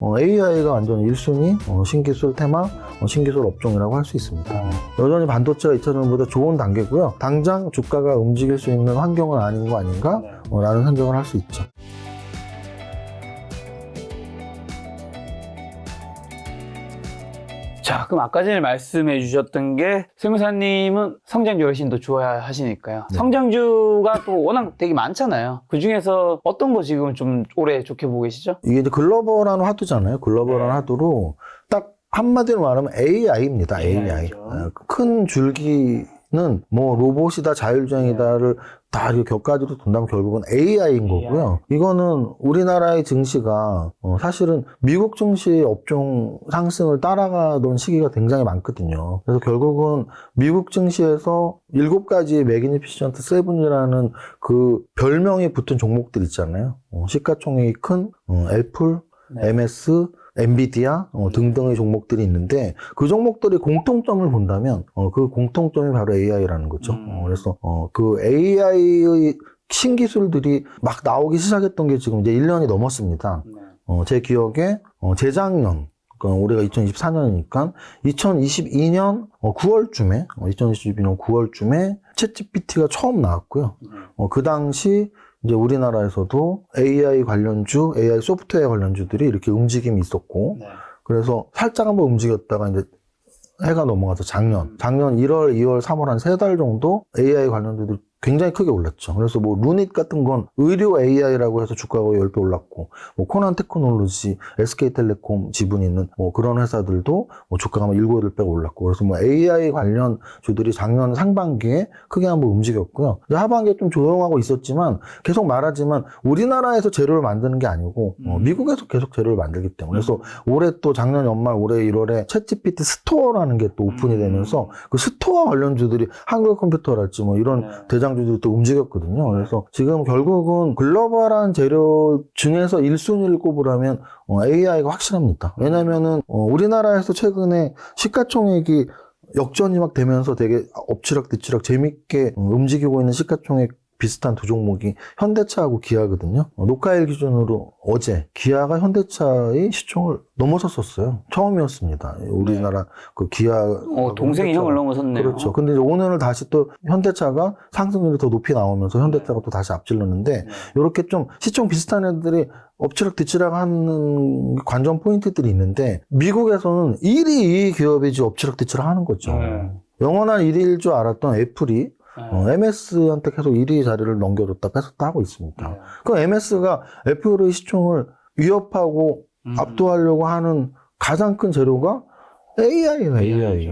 AI가 완전 1순위 신기술 테마, 신기술 업종이라고 할 수 있습니다. 여전히 반도체가 2차전보다 좋은 단계고요. 당장 주가가 움직일 수 있는 환경은 아닌 거 아닌가? 라는 생각을 할 수 있죠. 자, 그럼 아까 전에 말씀해 주셨던 게 세무사님은 성장주 훨씬 더 좋아하시니까요. 네. 성장주가 또 워낙 되게 많잖아요. 그 중에서 어떤 거 지금 좀 올해 좋게 보고 계시죠? 이게 이제 글로벌한 화두잖아요. 글로벌한 화두로 딱 한마디로 말하면 AI입니다. AI. AI죠. 큰 줄기는 뭐 로봇이다, 자율주행이다를 다 이렇게 격가지로 돈다면 결국은 AI인 거고요. 이거는 우리나라의 증시가 사실은 미국 증시 업종 상승을 따라가던 시기가 굉장히 많거든요. 그래서 결국은 미국 증시에서 7가지의 매그니피션트 세븐이라는 그 별명이 붙은 종목들 있잖아요. 시가총액이 큰 애플, MS, 엔비디아 등등의 종목들이 있는데 그 종목들이 공통점을 본다면 그 공통점이 바로 AI라는 거죠. 그래서 그 AI의 신기술들이 막 나오기 시작했던 게 지금 이제 1년이 넘었습니다. 제 기억에 재작년 그러니까 올해가 2024년이니까 2022년 9월쯤에 2022년 9월쯤에 챗GPT가 처음 나왔고요. 그 당시 이제 우리나라에서도 AI 관련주, AI 소프트웨어 관련주들이 이렇게 움직임이 있었고, 그래서 살짝 한번 움직였다가 이제 해가 넘어가서 작년 1월, 2월, 3월 한 3달 정도 AI 관련주들이 굉장히 크게 올랐죠. 그래서 뭐 루닛 같은 건 의료 AI라고 해서 주가가 10배 올랐고, 뭐 코난 테크놀로지, SK텔레콤 지분 있는 뭐 그런 회사들도 뭐 주가가 뭐 7, 8배 올랐고, 그래서 뭐 AI 관련 주들이 작년 상반기에 크게 한번 움직였고요. 하반기에 좀 조용하고 있었지만 계속 말하지만 우리나라에서 재료를 만드는 게 아니고 미국에서 계속 재료를 만들기 때문에 그래서 올해 또 작년 연말 올해 1월에 챗GPT 스토어라는 게 또 오픈이 되면서 그 스토어 관련주들이 한국컴퓨터랄지 뭐 이런 대장주들이 또 움직였거든요. 그래서 지금 결국은 글로벌한 재료 중에서 1순위를 꼽으라면 AI가 확실합니다. 왜냐면은 우리나라에서 최근에 시가총액이 역전이 막 되면서 되게 엎치락뒤치락 재밌게 움직이고 있는 시가총액 비슷한 두 종목이 현대차하고 기아거든요. 녹화일 기준으로 어제 기아가 현대차의 시총을 넘어섰었어요. 처음이었습니다. 우리나라 그 기아 동생이 형을 넘어섰네요. 그렇죠. 근데 이제 오늘 다시 또 현대차가 상승률이 더 높이 나오면서 현대차가 또 다시 앞질렀는데 이렇게 좀 시총 비슷한 애들이 엎치락뒤치락 하는 관전 포인트들이 있는데 미국에서는 1위 이 기업이 지금 엎치락뒤치락 하는 거죠. 영원한 1위일 줄 알았던 애플이 MS한테 계속 1위 자리를 넘겨줬다 뺏었다 하고 있습니다. 그럼 MS가 애플의 시총을 위협하고 압도하려고 하는 가장 큰 재료가 AI예요, AI.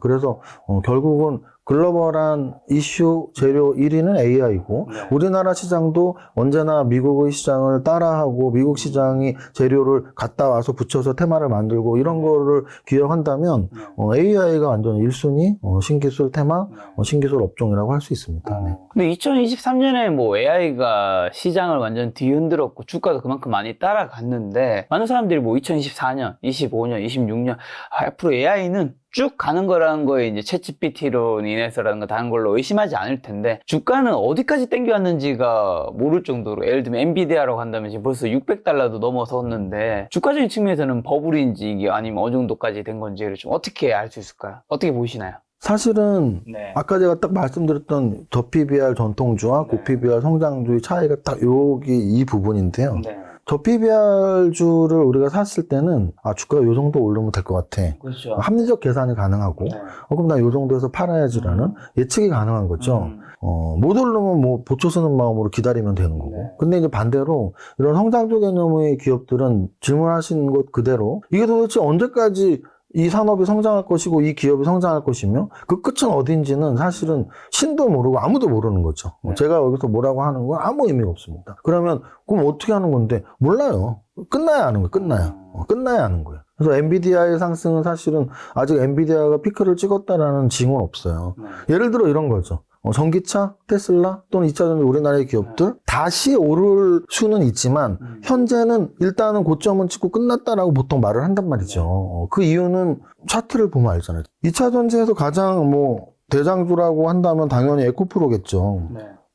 그래서 결국은 글로벌한 이슈 재료 1위는 AI고 우리나라 시장도 언제나 미국의 시장을 따라하고 미국 시장이 재료를 갖다 와서 붙여서 테마를 만들고 이런 거를 기억한다면 AI가 완전 1순위 신기술 테마, 신기술 업종이라고 할 수 있습니다. 네. 근데 2023년에 뭐 AI가 시장을 완전 뒤흔들었고 주가도 그만큼 많이 따라갔는데 많은 사람들이 뭐 2024년, 25년, 26년 앞으로 AI는 쭉 가는 거라는 거에 이제 챗GPT로 인해서라는 거 다른 걸로 의심하지 않을 텐데 주가는 어디까지 땡겨왔는지가 모를 정도로 예를 들면 엔비디아라고 한다면 지금 벌써 $600도 넘어섰는데 주가적인 측면에서는 버블인지 이게 아니면 어느 정도까지 된 건지를 좀 어떻게 알 수 있을까요? 어떻게 보시나요? 사실은 아까 제가 딱 말씀드렸던 저PBR 전통주와 고PBR 성장주의 차이가 딱 여기 이 부분인데요. 저PBR주를 우리가 샀을 때는 주가가 요 정도 오르면 될 것 같아. 그렇죠. 합리적 계산이 가능하고 그럼 나 요 정도에서 팔아야지라는 예측이 가능한 거죠. 못 오르면 뭐 보초 쓰는 마음으로 기다리면 되는 거고. 근데 이제 반대로 이런 성장주 개념의 기업들은 질문하신 것 그대로 이게 도대체 언제까지 이 산업이 성장할 것이고 이 기업이 성장할 것이며 그 끝은 어딘지는 사실은 신도 모르고 아무도 모르는 거죠. 제가 여기서 뭐라고 하는 건 아무 의미가 없습니다. 그러면 그럼 어떻게 하는 건데 몰라요. 끝나야 하는 거예요. 끝나야 하는 거예요. 그래서 엔비디아의 상승은 사실은 아직 엔비디아가 피크를 찍었다라는 징후는 없어요. 예를 들어 이런 거죠. 전기차, 테슬라 또는 2차전지 우리나라의 기업들 다시 오를 수는 있지만 현재는 일단은 고점은 찍고 끝났다라고 보통 말을 한단 말이죠. 그 이유는 차트를 보면 알잖아요. 2차전지에서 가장 뭐 대장주라고 한다면 당연히 에코프로겠죠.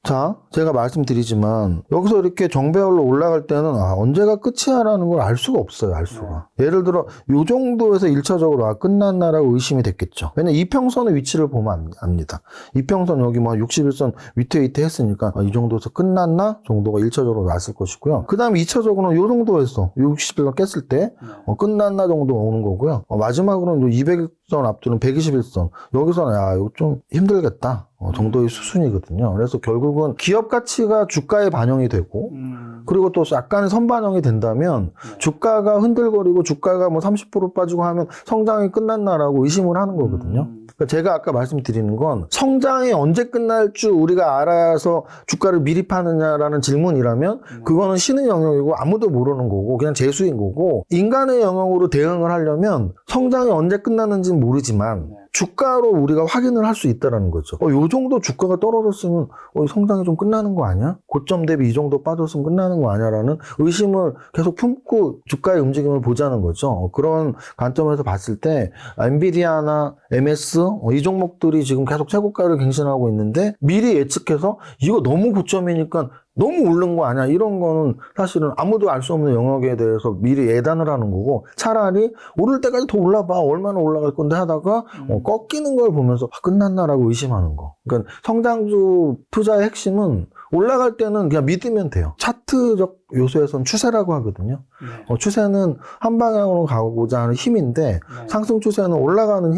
자, 제가 말씀드리지만 여기서 이렇게 정배열로 올라갈 때는 언제가 끝이야라는 걸 알 수가 없어요. 알 수가. 예를 들어 요 정도에서 1차적으로 끝났나라고 의심이 됐겠죠. 왜냐면 이평선의 위치를 보면 압니다. 이평선 여기 뭐 61선 위태 했으니까 이 정도에서 끝났나 정도가 1차적으로 났을 것이고요. 그 다음에 2차적으로는 요 정도에서 61선 깼을 때 끝났나 정도 오는 거고요. 마지막으로는 200선 앞두는 121선. 여기서는 이거 좀 힘들겠다. 정도의 수순이거든요. 그래서 결국은 기업 가치가 주가에 반영이 되고, 그리고 또 약간의 선반영이 된다면, 주가가 흔들거리고 주가가 뭐 30% 빠지고 하면 성장이 끝났나라고 의심을 하는 거거든요. 그러니까 제가 아까 말씀드리는 건 성장이 언제 끝날 줄 우리가 알아서 주가를 미리 파느냐라는 질문이라면 그거는 신의 영역이고 아무도 모르는 거고 그냥 재수인 거고, 인간의 영역으로 대응을 하려면 성장이 언제 끝나는지는 모르지만 주가로 우리가 확인을 할 수 있다는 거죠. 요 정도 주가가 떨어졌으면 성장이 좀 끝나는 거 아니야? 고점 대비 이 정도 빠졌으면 끝나는 거 아니야라는 의심을 계속 품고 주가의 움직임을 보자는 거죠. 그런 관점에서 봤을 때 엔비디아나 MS 이 종목들이 지금 계속 최고가를 갱신하고 있는데 미리 예측해서 이거 너무 고점이니까 너무 오른 거 아니야? 이런 거는 사실은 아무도 알 수 없는 영역에 대해서 미리 예단을 하는 거고, 차라리 오를 때까지 더 올라봐. 얼마나 올라갈 건데 하다가 꺾이는 걸 보면서 끝났나라고 의심하는 거. 그러니까 성장주 투자의 핵심은 올라갈 때는 그냥 믿으면 돼요. 차트적 요소에서는 추세라고 하거든요. 추세는 한 방향으로 가고자 하는 힘인데 상승 추세는 올라가는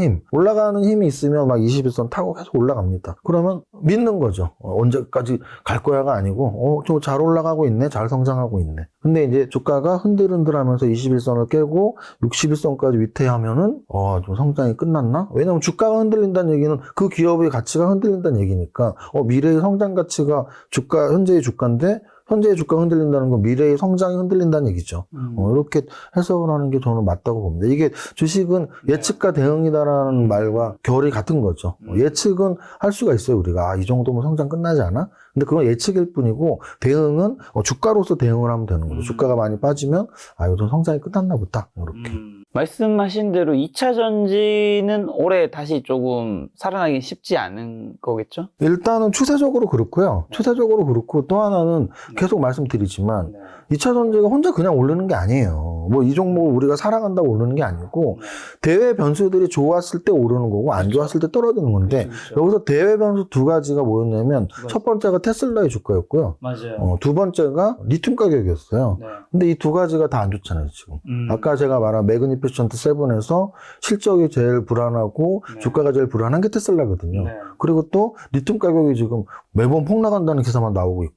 힘이 있으면 막 21선 타고 계속 올라갑니다. 그러면 믿는 거죠. 언제까지 갈 거야가 아니고 좀 잘 올라가고 있네, 잘 성장하고 있네. 근데 이제 주가가 흔들흔들하면서 21선을 깨고 61선까지 위태하면은 좀 성장이 끝났나? 왜냐면 주가가 흔들린다는 얘기는 그 기업의 가치가 흔들린다는 얘기니까 미래의 성장 가치가 현재의 주가인데 현재의 주가가 흔들린다는 건 미래의 성장이 흔들린다는 얘기죠. 이렇게 해석을 하는 게 저는 맞다고 봅니다. 이게 주식은 예측과 대응이다라는 말과 결이 같은 거죠. 예측은 할 수가 있어요, 우리가. 이 정도면 성장 끝나지 않아? 근데 그건 예측일 뿐이고, 대응은 주가로서 대응을 하면 되는 거죠. 주가가 많이 빠지면, 요즘 성장이 끝났나 보다. 이렇게. 말씀하신 대로 2차 전지는 올해 다시 조금 살아나기 쉽지 않은 거겠죠? 일단은 추세적으로 그렇고요. 추세적으로 그렇고, 또 하나는 계속 말씀드리지만 2차 전지가 혼자 그냥 오르는 게 아니에요. 뭐 이 종목을 우리가 사랑한다고 오르는 게 아니고 대외 변수들이 좋았을 때 오르는 거고 안 좋았을 때 떨어지는 건데, 여기서 대외 변수 두 가지가 뭐였냐면 첫 번째가 테슬라의 주가였고요. 맞아요. 두 번째가 리튬 가격이었어요. 근데 이 두 가지가 다 안 좋잖아요, 지금. 아까 제가 말한 매그니피션트 7에서 실적이 제일 불안하고 주가가 제일 불안한 게 테슬라거든요. 그리고 또 리튬 가격이 지금 매번 폭락한다는 기사만 나오고 있고.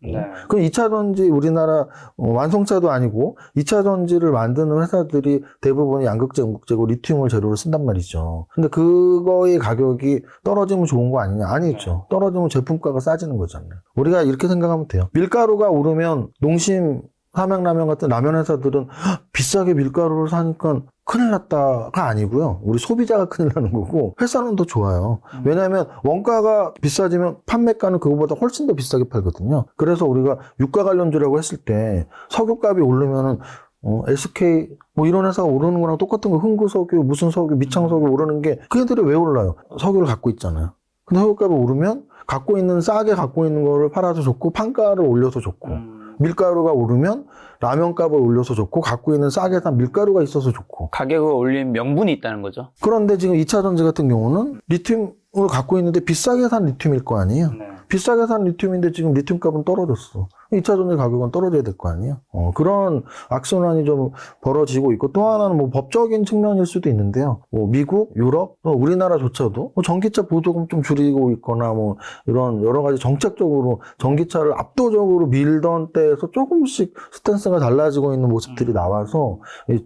그럼 2차 전지 우리나라 완성차도 아니고 2차 전지를 만드는 회사들이 대부분이 양극재, 음극재고 리튬을 재료로 쓴단 말이죠. 근데 그거의 가격이 떨어지면 좋은 거 아니냐? 아니죠. 떨어지면 제품가가 싸지는 거잖아요. 우리가 이렇게 생각하면 돼요. 밀가루가 오르면 농심, 삼양라면 같은 라면 회사들은 비싸게 밀가루를 사니까 큰일 났다가 아니고요. 우리 소비자가 큰일 나는 거고 회사는 더 좋아요. 왜냐하면 원가가 비싸지면 판매가는 그거보다 훨씬 더 비싸게 팔거든요. 그래서 우리가 유가 관련주라고 했을 때 석유값이 오르면은 SK 뭐 이런 회사가 오르는 거랑 똑같은 거. 흥구석유, 무슨 석유, 미창석유 오르는 게 그 애들이 왜 올라요? 석유를 갖고 있잖아요. 근데 석유값이 오르면 싸게 갖고 있는 거를 팔아서 좋고 판가를 올려서 좋고, 밀가루가 오르면 라면 값을 올려서 좋고 갖고 있는 싸게 산 밀가루가 있어서 좋고. 가격을 올린 명분이 있다는 거죠. 그런데 지금 2차 전지 같은 경우는 리튬을 갖고 있는데 비싸게 산 리튬일 거 아니에요. 비싸게 산 리튬인데 지금 리튬 값은 떨어졌어. 2차 전지 가격은 떨어져야 될 거 아니에요. 그런 악순환이 좀 벌어지고 있고, 또 하나는 뭐 법적인 측면일 수도 있는데요. 뭐 미국, 유럽, 우리나라조차도 뭐 전기차 보조금 좀 줄이고 있거나 뭐 이런 여러 가지 정책적으로 전기차를 압도적으로 밀던 때에서 조금씩 스탠스가 달라지고 있는 모습들이 나와서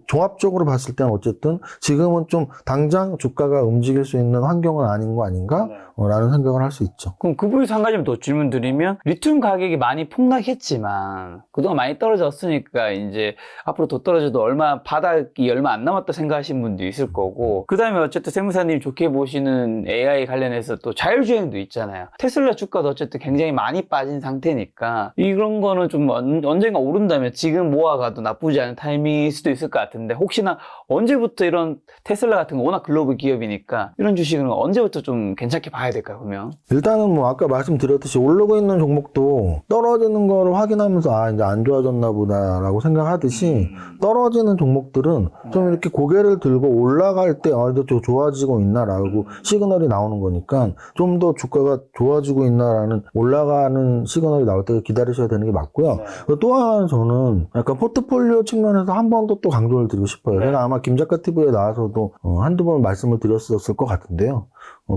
종합적으로 봤을 때는 어쨌든 지금은 좀 당장 주가가 움직일 수 있는 환경은 아닌 거 아닌가? 라는 생각을 할 수 있죠. 그럼 그 부분에서 한 가지만 더 질문 드리면, 리튬 가격이 많이 폭락했 좋겠지만 그동안 많이 떨어졌으니까 이제 앞으로 더 떨어져도 바닥이 얼마 안 남았다 생각하시는 분도 있을 거고, 그 다음에 어쨌든 세무사님 좋게 보시는 AI 관련해서 또 자율주행도 있잖아요. 테슬라 주가도 어쨌든 굉장히 많이 빠진 상태니까 이런 거는 좀 언젠가 오른다면 지금 모아가도 나쁘지 않은 타이밍일 수도 있을 것 같은데, 혹시나 언제부터 이런 테슬라 같은 거 워낙 글로벌 기업이니까 이런 주식은 언제부터 좀 괜찮게 봐야 될까요, 그러면? 일단은 뭐 아까 말씀드렸듯이 오르고 있는 종목도 떨어지는 거를 확인하면서 이제 안 좋아졌나 보다라고 생각하듯이, 떨어지는 종목들은 좀 이렇게 고개를 들고 올라갈 때 좀 좋아지고 있나라고 시그널이 나오는 거니까, 좀 더 주가가 좋아지고 있나라는 올라가는 시그널이 나올 때 기다리셔야 되는 게 맞고요. 또 하나는 저는 약간 포트폴리오 측면에서 한 번 더 또 강조를 드리고 싶어요. 제가 아마 김작가 TV에 나와서도 한두 번 말씀을 드렸었을 것 같은데요.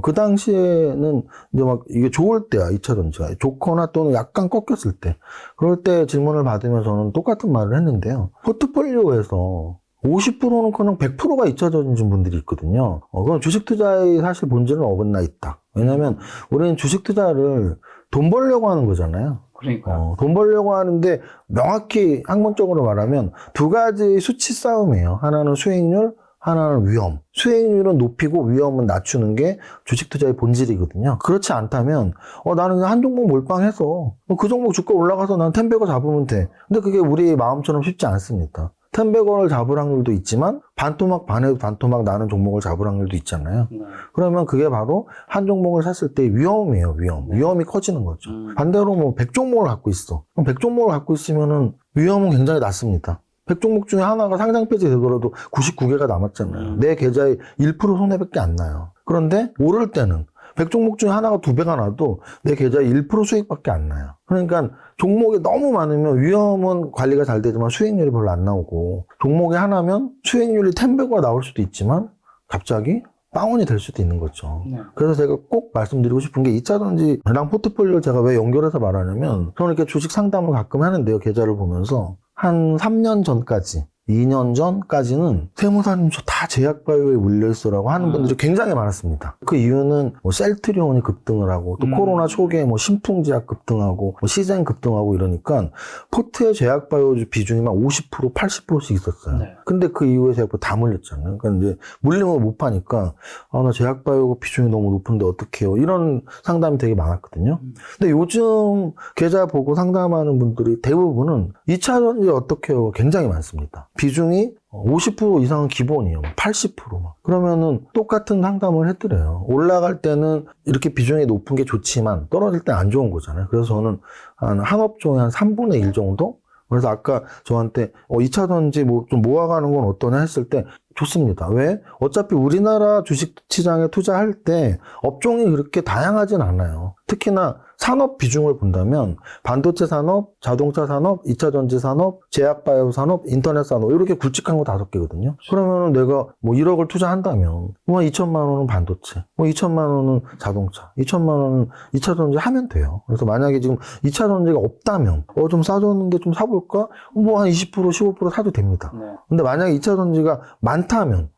그 당시에는 이제 막 이게 좋을 때야, 2차 전지가 좋거나 또는 약간 꺾였을 때, 그럴 때 질문을 받으면 저는 똑같은 말을 했는데요. 포트폴리오에서 50%는 그냥 100%가 2차 전지 분들이 있거든요. 그건 주식 투자의 사실 본질은 어긋나 있다. 왜냐면 우리는 주식 투자를 돈 벌려고 하는 거잖아요. 그러니까. 돈 벌려고 하는데 명확히 학문적으로 말하면 두 가지 수치 싸움이에요. 하나는 수익률, 하나는 위험. 수익률은 높이고 위험은 낮추는 게 주식 투자의 본질이거든요. 그렇지 않다면 나는 그냥 한 종목 몰빵해서 그 종목 주가 올라가서 난 10배거 잡으면 돼. 근데 그게 우리 마음처럼 쉽지 않습니다. 10배거를 잡을 확률도 있지만 반토막 반에도 반토막 나는 종목을 잡을 확률도 있잖아요. 그러면 그게 바로 한 종목을 샀을 때 위험이에요. 위험이 커지는 거죠. 반대로 뭐 100종목을 갖고 있어. 그럼 100종목을 갖고 있으면은 위험은 굉장히 낮습니다. 100종목 중에 하나가 상장 폐지 되더라도 99개가 남았잖아요. 내 계좌에 1% 손해밖에 안 나요. 그런데 오를 때는 100종목 중에 하나가 2배가 나도 내 계좌에 1% 수익밖에 안 나요. 그러니까 종목이 너무 많으면 위험은 관리가 잘 되지만 수익률이 별로 안 나오고, 종목이 하나면 수익률이 10배가 나올 수도 있지만 갑자기 빵원이 될 수도 있는 거죠. 그래서 제가 꼭 말씀드리고 싶은 게, 2차 전지랑 포트폴리오를 제가 왜 연결해서 말하냐면, 저는 이렇게 주식 상담을 가끔 하는데요. 계좌를 보면서 한 3년 전까지, 2년 전까지는 세무사님 저 다 제약바이오에 물려있어라고 하는 분들이 굉장히 많았습니다. 그 이유는 뭐 셀트리온이 급등을 하고, 또 코로나 초기에 뭐 신풍제약 급등하고, 뭐 시젠 급등하고 이러니까 포트의 제약바이오 비중이 막 50%, 80%씩 있었어요. 근데 그 이후에 제가 다 물렸잖아요. 그러니까 이제 물리면 못 파니까 나 제약바이오 비중이 너무 높은데 어떡해요, 이런 상담이 되게 많았거든요. 근데 요즘 계좌 보고 상담하는 분들이 대부분은 2차 전지 어떡해요 굉장히 많습니다. 비중이 50% 이상은 기본이에요. 80% 막. 그러면은 똑같은 상담을 해드려요. 올라갈 때는 이렇게 비중이 높은 게 좋지만 떨어질 때 안 좋은 거잖아요. 그래서 저는 한 업종의 한 3분의 1 정도? 그래서 아까 저한테 2차 전지 뭐 좀 모아가는 건 어떠냐 했을 때 좋습니다. 왜? 어차피 우리나라 주식시장에 투자할 때 업종이 그렇게 다양하진 않아요. 특히나 산업 비중을 본다면 반도체 산업, 자동차 산업, 2차 전지 산업, 제약바이오 산업, 인터넷 산업, 이렇게 굵직한 거 5개거든요. 그러면은 내가 뭐 1억을 투자한다면 뭐 2천만 원은 반도체, 뭐 2천만 원은 자동차, 2천만 원은 2차 전지 하면 돼요. 그래서 만약에 지금 2차 전지가 없다면 좀 싸졌는데 좀 사볼까? 뭐 한 20%, 15% 사도 됩니다. 근데 만약에 2차 전지가 많다면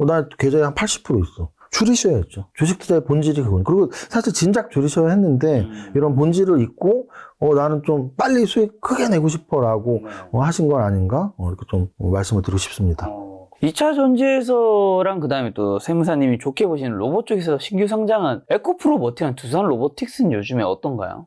나 계좌에 한 80% 있어. 줄이셔야죠. 주식 투자의 본질이 그건. 그리고 사실 진작 줄이셔야 했는데 이런 본질을 잊고 나는 좀 빨리 수익 크게 내고 싶어라고 하신 건 아닌가? 이렇게 좀 말씀을 드리고 싶습니다. 2차 전지에서랑 그 다음에 또 세무사님이 좋게 보시는 로봇 쪽에서 신규 상장한 에코프로버티랑 두산 로보틱스는 요즘에 어떤가요?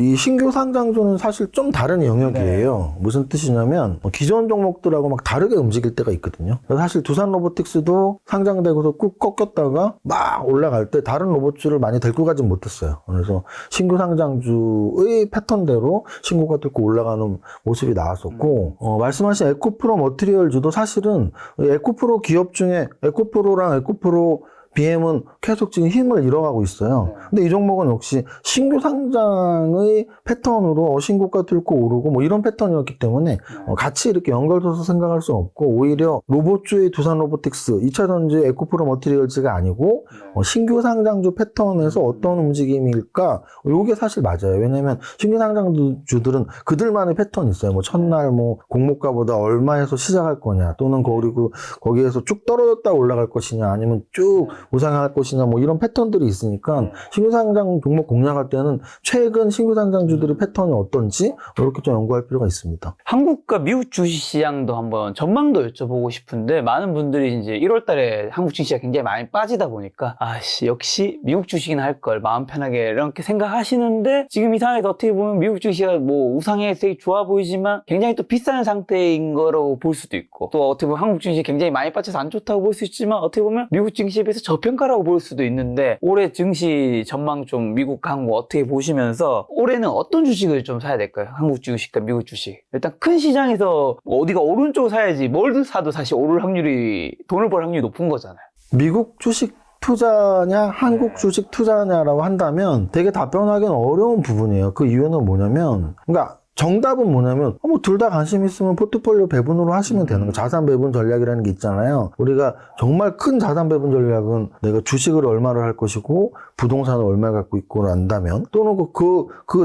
이 신규 상장주는 사실 좀 다른 영역이에요. 무슨 뜻이냐면 기존 종목들하고 막 다르게 움직일 때가 있거든요. 사실 두산 로보틱스도 상장되고서 꾹 꺾였다가 막 올라갈 때 다른 로봇주를 많이 데리고 가진 못했어요. 그래서 신규 상장주의 패턴대로 신고가 뚫고 올라가는 모습이 나왔었고, 말씀하신 에코프로 머티리얼주도 사실은 에코프로 기업 중에 에코프로랑 에코프로 BM은 계속 지금 힘을 잃어가고 있어요. 근데 이 종목은 역시 신규 상장의 패턴으로 신고가 뚫고 오르고 뭐 이런 패턴이었기 때문에 같이 이렇게 연결돼서 생각할 수는 없고, 오히려 로봇주의 두산 로보틱스, 2차 전지 에코프로 머티리얼즈가 아니고 신규 상장주 패턴에서 어떤 움직임일까? 이게 사실 맞아요. 왜냐면 신규 상장주들은 그들만의 패턴이 있어요. 뭐 첫날 뭐 공모가보다 얼마에서 시작할 거냐, 또는 그리고 거기에서 쭉 떨어졌다 올라갈 것이냐, 아니면 쭉 우상할 것이냐 뭐 이런 패턴들이 있으니까 신규 상장 종목 공략할 때는 최근 신규 상장주들의 패턴이 어떤지 이렇게 좀 연구할 필요가 있습니다. 한국과 미국 주식시장도 한번 전망도 여쭤보고 싶은데 많은 분들이 이제 1월 달에 한국 주식시장 굉장히 많이 빠지다 보니까 아씨 역시 미국 주식이나 할 걸 마음 편하게 이렇게 생각하시는데 지금 이 상황에서 어떻게 보면 미국 주식시장 뭐 우상에 되게 좋아 보이지만 굉장히 또 비싼 상태인 거라고 볼 수도 있고 또 어떻게 보면 한국 주식이 굉장히 많이 빠져서 안 좋다고 볼 수 있지만 어떻게 보면 미국 증시에 비해서 저평가라고 볼 수도 있는데 올해 증시 전망 좀 미국, 한국 어떻게 보시면서 올해는 어떤 주식을 좀 사야 될까요? 한국 주식과 미국 주식. 일단 큰 시장에서 어디가 오른쪽 사야지 뭘 사도 사실 오를 확률이 돈을 벌 확률이 높은 거잖아요. 미국 주식 투자냐 한국 주식 투자냐라고 한다면 되게 답변하기는 어려운 부분이에요. 그 이유는 뭐냐면 그러니까 정답은 뭐냐면 뭐 둘 다 관심 있으면 포트폴리오 배분으로 하시면 되는 거예요. 자산 배분 전략이라는 게 있잖아요. 우리가 정말 큰 자산 배분 전략은 내가 주식을 얼마를 할 것이고 부동산을 얼마 갖고 있고 한다면 또는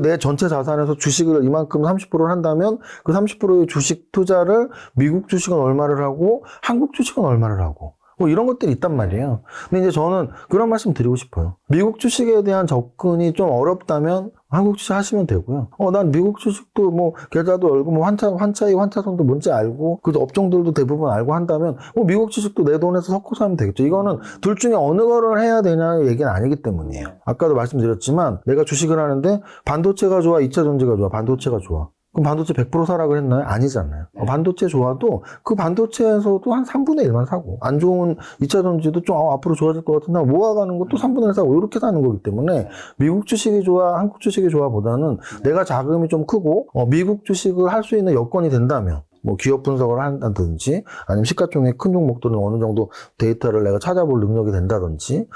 내 전체 자산에서 주식을 이만큼 30%를 한다면 그 30%의 주식 투자를 미국 주식은 얼마를 하고 한국 주식은 얼마를 하고 뭐 이런 것들이 있단 말이에요. 근데 이제 저는 그런 말씀 드리고 싶어요. 미국 주식에 대한 접근이 좀 어렵다면 한국 주식 하시면 되고요. 난 미국 주식도 뭐 계좌도 열고 뭐 환차손도 뭔지 알고 그 업종들도 대부분 알고 한다면 미국 주식도 내 돈에서 섞어서 하면 되겠죠. 이거는 둘 중에 어느 거를 해야 되냐의 얘기는 아니기 때문이에요. 아까도 말씀드렸지만 내가 주식을 하는데 반도체가 좋아, 2차 전지가 좋아, 반도체가 좋아. 그럼 반도체 100% 사라 그랬나요? 아니잖아요. 반도체 좋아도 그 반도체에서도 한 3분의 1만 사고 안 좋은 2차 전지도 좀 앞으로 좋아질 것 같은데 모아가는 것도 3분의 1 사고 이렇게 사는 거기 때문에 미국 주식이 좋아 한국 주식이 좋아 보다는 내가 자금이 좀 크고 미국 주식을 할 수 있는 여건이 된다면 뭐 기업 분석을 한다든지 아니면 시가총액 큰 종목들은 어느 정도 데이터를 내가 찾아볼 능력이 된다든지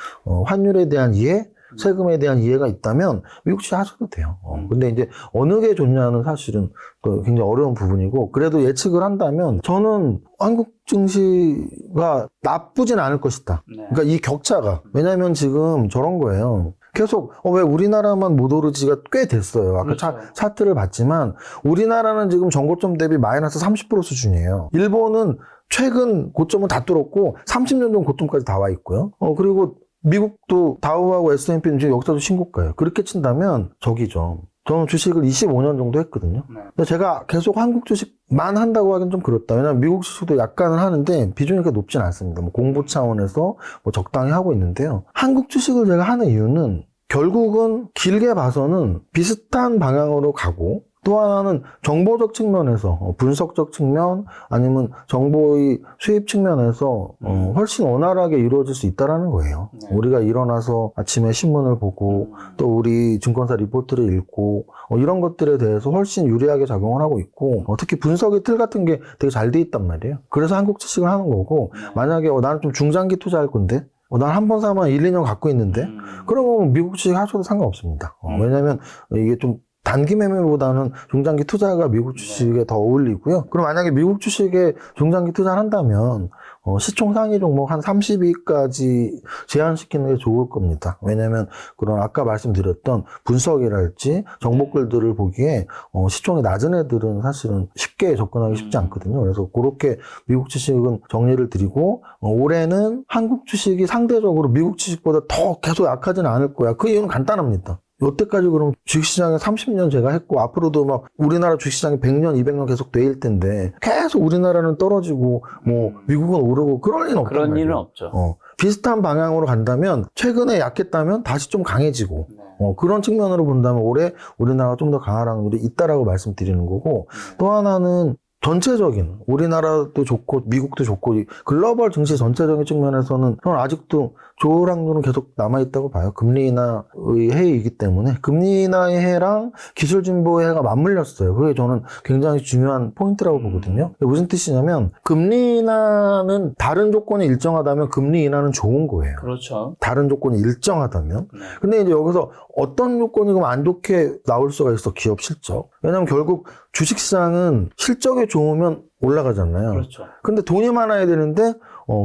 환율에 대한 이해 세금에 대한 이해가 있다면 미국 주식 하셔도 돼요. 근데 이제 어느 게 좋냐는 사실은 또 굉장히 어려운 부분이고 그래도 예측을 한다면 저는 한국 증시가 나쁘진 않을 것이다. 그러니까 이 격차가 왜냐하면 지금 저런 거예요. 계속 왜 우리나라만 못 오르지가 꽤 됐어요. 아까 그렇죠. 차트를 봤지만 우리나라는 지금 전고점 대비 마이너스 30% 수준이에요. 일본은 최근 고점은 다 뚫었고 30년 전 고점까지 다 와 있고요. 그리고 미국도 다우하고 S&P는 지금 여기서도 신고가예요. 그렇게 친다면 저기죠. 저는 주식을 25년 정도 했거든요. 근데 제가 계속 한국 주식만 한다고 하긴 좀 그렇다. 왜냐면 미국 주식도 약간은 하는데 비중이 그렇게 높진 않습니다. 뭐 공부 차원에서 뭐 적당히 하고 있는데요. 한국 주식을 제가 하는 이유는 결국은 길게 봐서는 비슷한 방향으로 가고 또 하나는 정보적 측면에서 분석적 측면 아니면 정보의 수입 측면에서 훨씬 원활하게 이루어질 수 있다는 거예요. 우리가 일어나서 아침에 신문을 보고 또 우리 증권사 리포트를 읽고 이런 것들에 대해서 훨씬 유리하게 작용을 하고 있고 특히 분석의 틀 같은 게 되게 잘 돼 있단 말이에요. 그래서 한국 주식을 하는 거고 만약에 나는 좀 중장기 투자할 건데 난 한 번 사면 1, 2년 갖고 있는데 그러면 미국 주식 하셔도 상관없습니다. 왜냐면 이게 좀 단기 매매보다는 중장기 투자가 미국 주식에 더 어울리고요. 그럼 만약에 미국 주식에 중장기 투자를 한다면 시총 상위 종목 한 30위까지 제한시키는 게 좋을 겁니다. 왜냐하면 그런 아까 말씀드렸던 분석이랄지 정보글들을 보기에 시총이 낮은 애들은 사실은 쉽게 접근하기 쉽지 않거든요. 그래서 그렇게 미국 주식은 정리를 드리고 올해는 한국 주식이 상대적으로 미국 주식보다 더 계속 약하지는 않을 거야. 그 이유는 간단합니다. 여태까지 그럼 주식시장에 30년 제가 했고 앞으로도 막 우리나라 주식시장이 100년, 200년 계속 돼일 텐데 계속 우리나라는 떨어지고 뭐 미국은 오르고 그럴 리는 없단 그런 말이에요. 일은 없죠. 비슷한 방향으로 간다면 최근에 약했다면 다시 좀 강해지고 그런 측면으로 본다면 올해 우리나라가 좀 더 강할 확률이 있다라고 말씀드리는 거고 또 하나는 전체적인 우리나라도 좋고 미국도 좋고 글로벌 증시 전체적인 측면에서는 저는 아직도 좋을 확률은 계속 남아있다고 봐요. 금리 인하의 해이기 때문에 금리 인하의 해랑 기술 진보의 해가 맞물렸어요. 그게 저는 굉장히 중요한 포인트라고 보거든요. 무슨 뜻이냐면 금리 인하는 다른 조건이 일정하다면 금리 인하는 좋은 거예요. 그렇죠. 다른 조건이 일정하다면. 근데 이제 여기서 어떤 조건이 그럼 안 좋게 나올 수가 있어? 기업 실적. 왜냐면 결국 주식시장은 실적이 좋으면 올라가잖아요. 그렇죠. 근데 돈이 많아야 되는데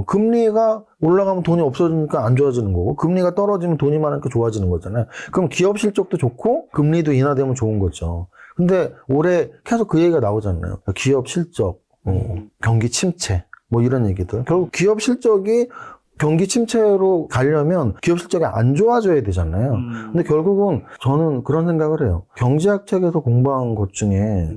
금리가 올라가면 돈이 없어지니까 안 좋아지는 거고 금리가 떨어지면 돈이 많으니까 좋아지는 거잖아요. 그럼 기업 실적도 좋고 금리도 인하되면 좋은 거죠. 근데 올해 계속 그 얘기가 나오잖아요. 기업 실적, 경기 침체 뭐 이런 얘기들. 결국 기업 실적이 경기 침체로 가려면 기업 실적이 안 좋아져야 되잖아요. 근데 결국은 저는 그런 생각을 해요. 경제학 책에서 공부한 것 중에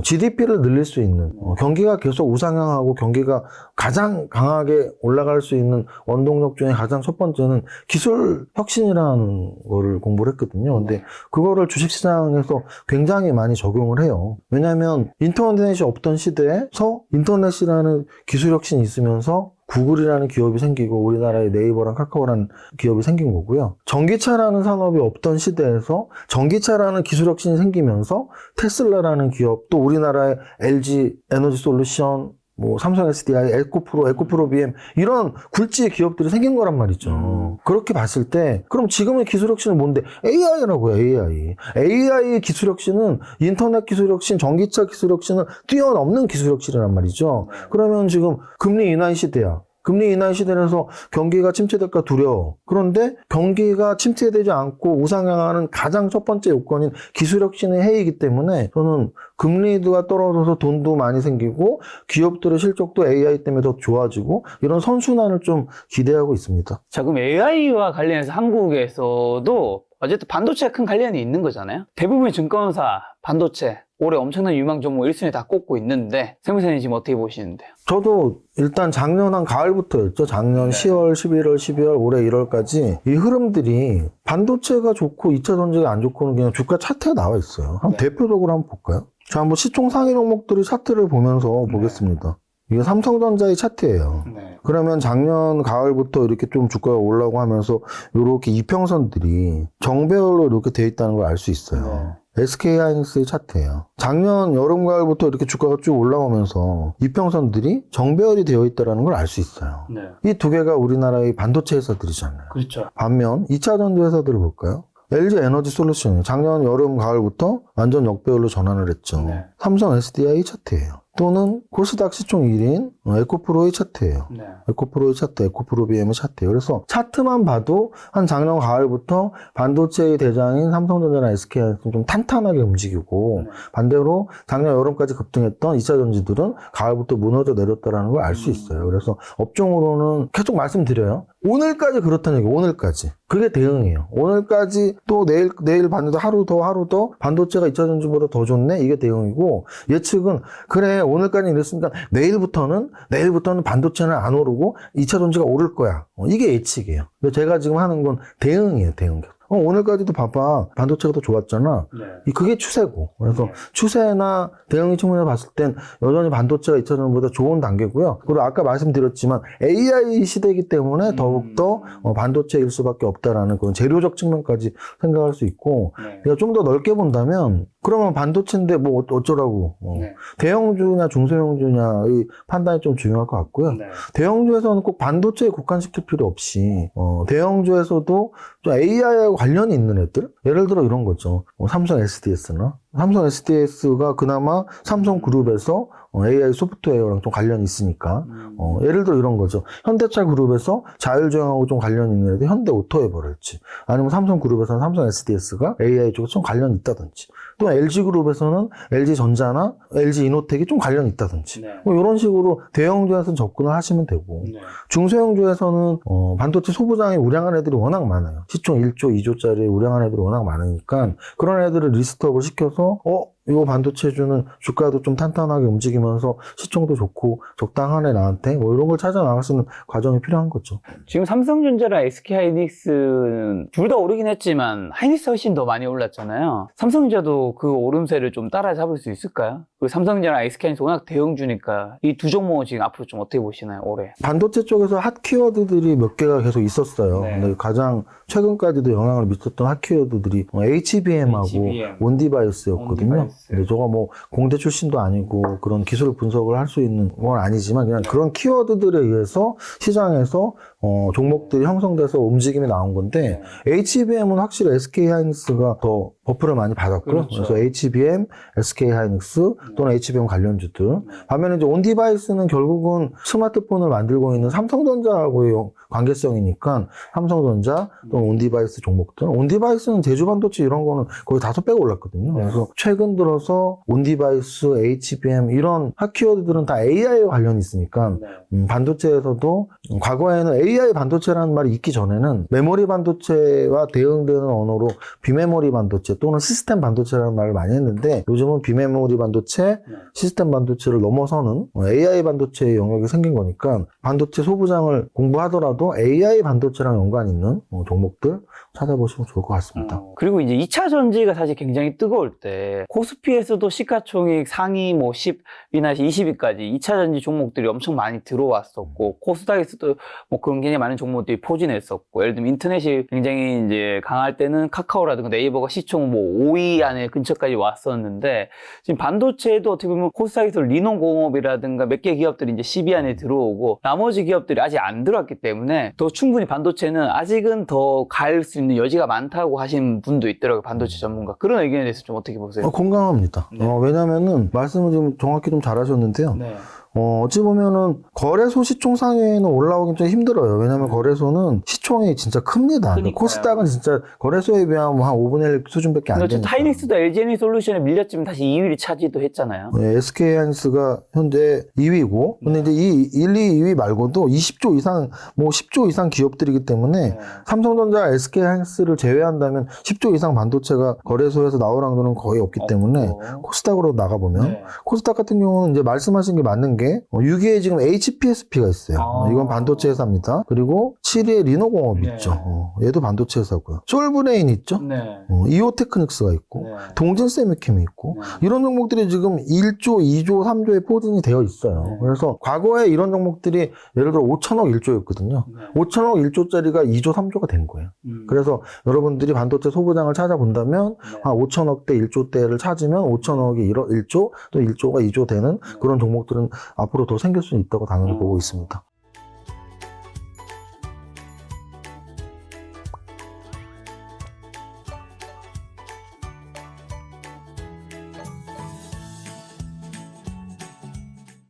GDP를 늘릴 수 있는 경기가 계속 우상향하고 경기가 가장 강하게 올라갈 수 있는 원동력 중에 가장 첫 번째는 기술 혁신이라는 거를 공부를 했거든요. 근데 그거를 주식시장에서 굉장히 많이 적용을 해요. 왜냐하면 인터넷이 없던 시대에서 인터넷이라는 기술 혁신이 있으면서 구글이라는 기업이 생기고 우리나라의 네이버랑 카카오라는 기업이 생긴 거고요. 전기차라는 산업이 없던 시대에서 전기차라는 기술 혁신이 생기면서 테슬라라는 기업, 또 우리나라의 LG 에너지 솔루션, 삼성 SDI, 에코프로 BM 이런 굴지의 기업들이 생긴 거란 말이죠. 그렇게 봤을 때 그럼 지금의 기술 혁신은 뭔데? AI라고요. AI 기술 혁신은 인터넷 기술 혁신, 전기차 기술 혁신을 뛰어넘는 기술 혁신이란 말이죠. 그러면 지금 금리 인하의 시대야. 금리 인하 시대라서 경기가 침체될까 두려워. 그런데 경기가 침체되지 않고 우상향하는 가장 첫 번째 요건인 기술혁신의 해이기 때문에 저는 금리가 떨어져서 돈도 많이 생기고 기업들의 실적도 AI 때문에 더 좋아지고 이런 선순환을 좀 기대하고 있습니다. 자, 그럼 AI와 관련해서 한국에서도 어쨌든 반도체가 큰 관련이 있는 거잖아요. 대부분의 증권사, 반도체 올해 엄청난 유망 종목 1순위 다 꼽고 있는데 세무사님 지금 어떻게 보시는데요? 저도 일단 작년 한 가을부터였죠. 작년 10월, 11월, 12월, 올해 1월까지 이 흐름들이 반도체가 좋고 2차 전지가 안 좋고는 그냥 주가 차트에 나와 있어요. 한번 대표적으로 한번 볼까요? 자, 한번 시총 상위 종목들의 차트를 보면서 보겠습니다. 이게 삼성전자의 차트예요. 그러면 작년 가을부터 이렇게 좀 주가가 올라오고 하면서 이렇게 이평선들이 정배열로 이렇게 되어 있다는 걸 알 수 있어요. SK하이닉스의 차트예요. 작년 여름 가을부터 이렇게 주가가 쭉 올라오면서 이평선들이 정배열이 되어 있다는 걸 알 수 있어요. 이 두 개가 우리나라의 반도체 회사들이잖아요. 그렇죠. 반면 2차 전지 회사들을 볼까요? LG 에너지 솔루션이 작년 여름 가을부터 완전 역배열로 전환을 했죠. 삼성 SDI 차트예요. 또는 코스닥 시총 1인 에코프로의 차트예요. 에코프로의 차트, 에코프로 BM의 차트예요. 그래서 차트만 봐도 한 작년 가을부터 반도체의 대장인 삼성전자나 SK하이닉스는 좀 탄탄하게 움직이고 반대로 작년 여름까지 급등했던 2차 전지들은 가을부터 무너져 내렸다는 걸 알 수 있어요. 그래서 업종으로는 계속 말씀드려요. 오늘까지 그렇다는 얘기예요. 오늘까지. 그게 대응이에요. 오늘까지 또 내일 봤는데 하루 더 반도체가 2차 전지보다 더 좋네? 이게 대응이고 예측은 그래 오늘까지 이랬으니까 내일부터는 반도체는 안 오르고 2차 전지가 오를 거야. 이게 예측이에요. 근데 제가 지금 하는 건 대응이에요. 대응. 오늘까지도 봐봐. 반도체가 더 좋았잖아. 그게 추세고. 그래서 추세나 대응의 측면에서 봤을 땐 여전히 반도체가 2차 전지보다 좋은 단계고요. 그리고 아까 말씀드렸지만 AI 시대이기 때문에 더욱더 반도체일 수밖에 없다라는 그런 재료적 측면까지 생각할 수 있고 내가 좀 더 넓게 본다면 그러면 반도체인데 뭐 어쩌라고. 대형주냐 중소형주냐의 판단이 좀 중요할 것 같고요. 대형주에서는 꼭 반도체에 국한시킬 필요 없이 대형주에서도 좀 AI하고 관련이 있는 애들? 예를 들어 이런 거죠. 삼성 SDS나 삼성 SDS가 그나마 삼성그룹에서 AI 소프트웨어랑 좀 관련이 있으니까 예를 들어 이런 거죠. 현대차 그룹에서 자율주행하고 좀 관련이 있는 애들 현대오토에버랄지 아니면 삼성그룹에서는 삼성 SDS가 AI 쪽에 좀 관련이 있다든지 또 LG그룹에서는 LG전자나 LG이노텍이 좀 관련이 있다든지 뭐 이런 식으로 대형주에서는 접근을 하시면 되고 중소형주에서는 반도체 소부장이 우량한 애들이 워낙 많아요. 시총 1조, 2조짜리 우량한 애들이 워낙 많으니까 그런 애들을 리스트업을 시켜서 이거 반도체주는 주가도 좀 탄탄하게 움직이면서 시총도 좋고 적당하네 나한테 뭐 이런 걸 찾아 나갈 수 있는 과정이 필요한 거죠. 지금 삼성전자랑 SK하이닉스는 둘 다 오르긴 했지만 하이닉스 훨씬 더 많이 올랐잖아요. 삼성전자도 그 오름세를 좀 따라잡을 수 있을까요? 그리고 삼성전자랑 SK하이닉스 워낙 대형주니까 이 두 종목은 지금 앞으로 좀 어떻게 보시나요? 올해? 반도체 쪽에서 핫 키워드들이 몇 개가 계속 있었어요. 근데 가장 최근까지도 영향을 미쳤던 핫 키워드들이 HBM하고 온디바이스였거든요. 근데 저거 뭐 공대 출신도 아니고 그런 기술 분석을 할 수 있는 건 아니지만 그냥 그런 키워드들에 의해서 시장에서 종목들이 형성돼서 움직임이 나온 건데 HBM은 확실히 SK하이닉스가 더 버프를 많이 받았고요. 그래서 HBM, SK하이닉스 또는 HBM 관련주들. 반면에 이제 온디바이스는 결국은 스마트폰을 만들고 있는 삼성전자하고의 관계성이니까 삼성전자 또는 온디바이스 종목들. 온디바이스는 제주반도체 이런 거는 거의 5배가 올랐거든요. 그래서 최근 들어 들어서 온디바이스, HBM 이런 핫 키워드들은 다 AI와 관련이 있으니까 반도체에서도 과거에는 AI 반도체라는 말이 있기 전에는 메모리 반도체와 대응되는 언어로 비메모리 반도체 또는 시스템 반도체라는 말을 많이 했는데 요즘은 비메모리 반도체, 시스템 반도체를 넘어서는 AI 반도체의 영역이 생긴 거니까 반도체 소부장을 공부하더라도 AI 반도체랑 연관 있는 종목들 찾아보시면 좋을 것 같습니다. 그리고 이제 2차 전지가 사실 굉장히 뜨거울 때 코스피에서도 시가총액 상위 뭐 10위나 20위까지 2차 전지 종목들이 엄청 많이 들어왔었고 코스닥에서도 뭐 그런 굉장히 많은 종목들이 포진했었고 예를 들면 인터넷이 굉장히 이제 강할 때는 카카오라든가 네이버가 시총 뭐 5위 안에 근처까지 왔었는데 지금 반도체도 어떻게 보면 코스닥에서 리논공업이라든가 몇 개 기업들이 이제 10위 안에 들어오고 나머지 기업들이 아직 안 들어왔기 때문에 더 충분히 반도체는 아직은 더 갈 수 있는 여지가 많다고 하신 분도 있더라고요. 반도체 전문가. 그런 의견에 대해서 좀 어떻게 보세요? 공감합니다. 네. 왜냐면은 말씀을 좀 정확히 좀 잘하셨는데요. 네. 어찌 보면은 거래소 시총 상위에는 올라오긴 좀 힘들어요. 왜냐면 거래소는 시총이 진짜 큽니다. 그러니까요. 코스닥은 진짜 거래소에 비하면 한 5분의 1 수준밖에 안 근데 되니까. 타이닉스도 LG에너지솔루션에 밀렸지만 다시 2위를 차지도 했잖아요. 네, SK하이닉스가 현재 2위고, 근데 이제 이 1, 2, 2위 말고도 20조 이상, 뭐 10조 이상 기업들이기 때문에 삼성전자, SK하이닉스를 제외한다면 10조 이상 반도체가 거래소에서 나올 확률은 거의 없기 때문에 코스닥으로 나가보면 코스닥 같은 경우는 이제 말씀하신 게 맞는 게 6위에 지금 HPSP가 있어요. 이건 반도체 회사입니다. 그리고 7위에 리노공업 있죠. 얘도 반도체 회사고요. 솔브레인 있죠. 이오테크닉스가 있고 동진세미캠이 있고 이런 종목들이 지금 1조, 2조, 3조에 포진이 되어 있어요. 그래서 과거에 이런 종목들이 예를 들어 5천억 1조였거든요. 5천억 1조짜리가 2조, 3조가 된 거예요. 그래서 여러분들이 반도체 소부장을 찾아본다면 한 5천억대 1조대를 찾으면 5천억이 1조 또 1조가 2조 되는 그런 종목들은 앞으로 더 생길 수 있다고 당연히 보고 있습니다.